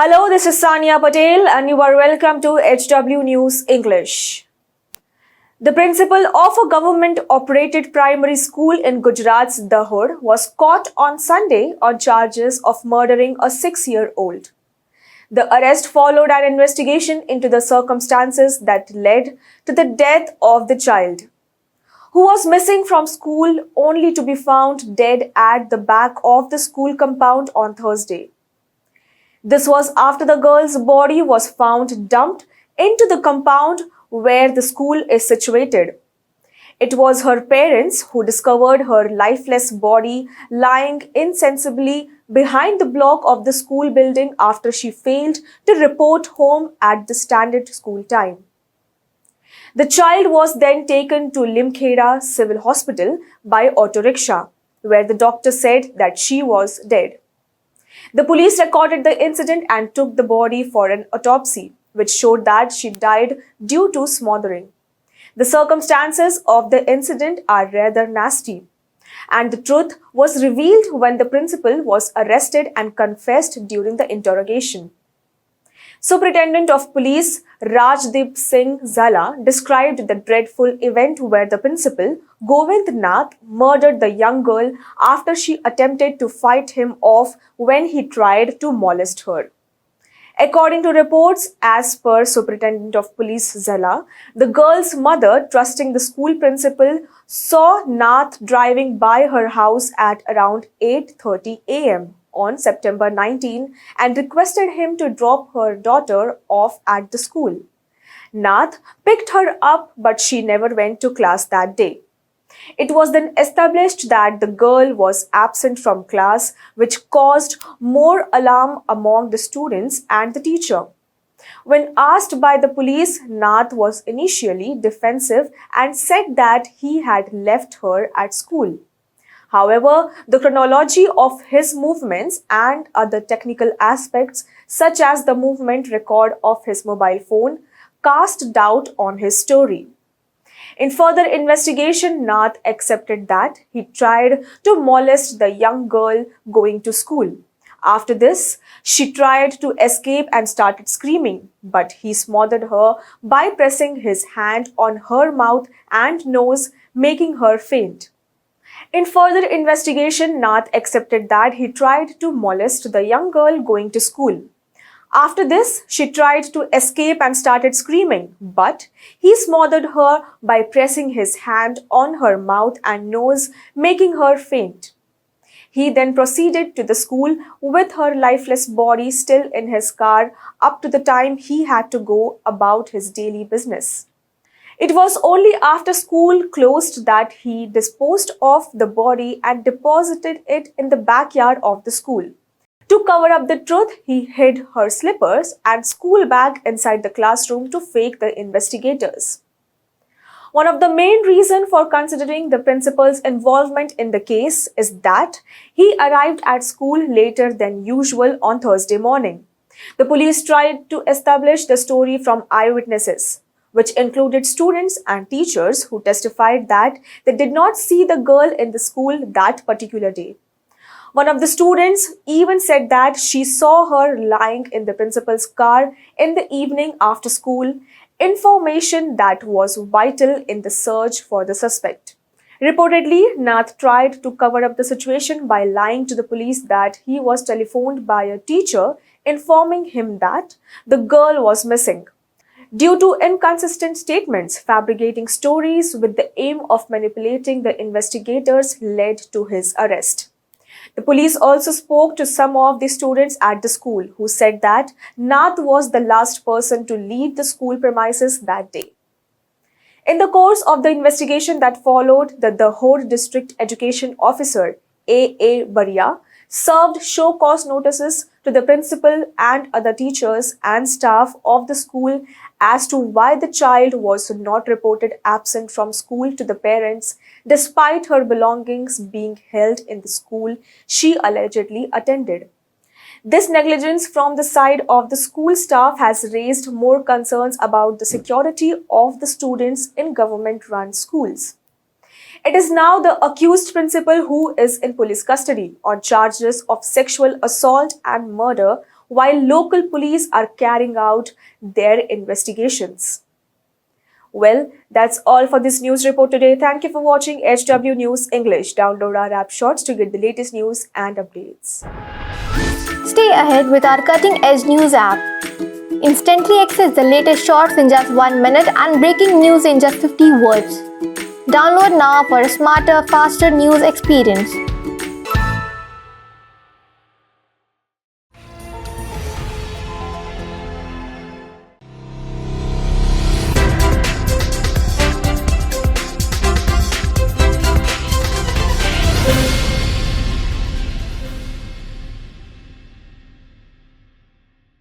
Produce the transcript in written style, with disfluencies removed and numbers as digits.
Hello, this is Sania Patel and you are welcome to HW News English. The principal of a government-operated primary school in Gujarat's Dahod was caught on Sunday on charges of murdering a 6-year-old. The arrest followed an investigation into the circumstances that led to the death of the child, who was missing from school only to be found dead at the back of the school compound on Thursday. This was after the girl's body was found dumped into the compound where the school is situated. It was her parents who discovered her lifeless body lying insensibly behind the block of the school building after she failed to report home at the standard school time. The child was then taken to Limkheda Civil Hospital by auto rickshaw, where the doctor said that she was dead. The police recorded the incident and took the body for an autopsy, which showed that she died due to smothering. The circumstances of the incident are rather nasty, and the truth was revealed when the principal was arrested and confessed during the interrogation. Superintendent of Police Rajdeep Singh Zala described the dreadful event where the principal, Govind Nath, murdered the young girl after she attempted to fight him off when he tried to molest her. According to reports, as per Superintendent of Police Zala, the girl's mother, trusting the school principal, saw Nath driving by her house at around 8:30 a.m. on September 19 and requested him to drop her daughter off at the school. Nath picked her up, but she never went to class that day. It was then established that the girl was absent from class, which caused more alarm among the students and the teacher. When asked by the police, Nath was initially defensive and said that he had left her at school. However, the chronology of his movements and other technical aspects, such as the movement record of his mobile phone, cast doubt on his story. In further investigation, Nath accepted that he tried to molest the young girl going to school. After this, she tried to escape and started screaming, but he smothered her by pressing his hand on her mouth and nose, making her faint. In further investigation, Nath accepted that he tried to molest the young girl going to school. After this, she tried to escape and started screaming, but he smothered her by pressing his hand on her mouth and nose, making her faint. He then proceeded to the school with her lifeless body still in his car up to the time he had to go about his daily business. It was only after school closed that he disposed of the body and deposited it in the backyard of the school. To cover up the truth, he hid her slippers and school bag inside the classroom to fake the investigators. One of the main reasons for considering the principal's involvement in the case is that he arrived at school later than usual on Thursday morning. The police tried to establish the story from eyewitnesses, which included students and teachers who testified that they did not see the girl in the school that particular day. One of the students even said that she saw her lying in the principal's car in the evening after school, information that was vital in the search for the suspect. Reportedly, Nath tried to cover up the situation by lying to the police that he was telephoned by a teacher informing him that the girl was missing. Due to inconsistent statements, fabricating stories with the aim of manipulating the investigators led to his arrest. The police also spoke to some of the students at the school who said that Nath was the last person to leave the school premises that day. In the course of the investigation that followed, the Dahod District Education Officer A.A. Baria served show cause notices to the principal and other teachers and staff of the school as to why the child was not reported absent from school to the parents despite her belongings being held in the school she allegedly attended. This negligence from the side of the school staff has raised more concerns about the security of the students in government-run schools. It is now the accused principal who is in police custody on charges of sexual assault and murder, while local police are carrying out their investigations. Well, that's all for this news report today. Thank you for watching HW News English. Download our app Shorts to get the latest news and updates. Stay ahead with our cutting edge news app. Instantly access the latest shorts in just 1 minute and breaking news in just 50 words. Download now for a smarter, faster news experience.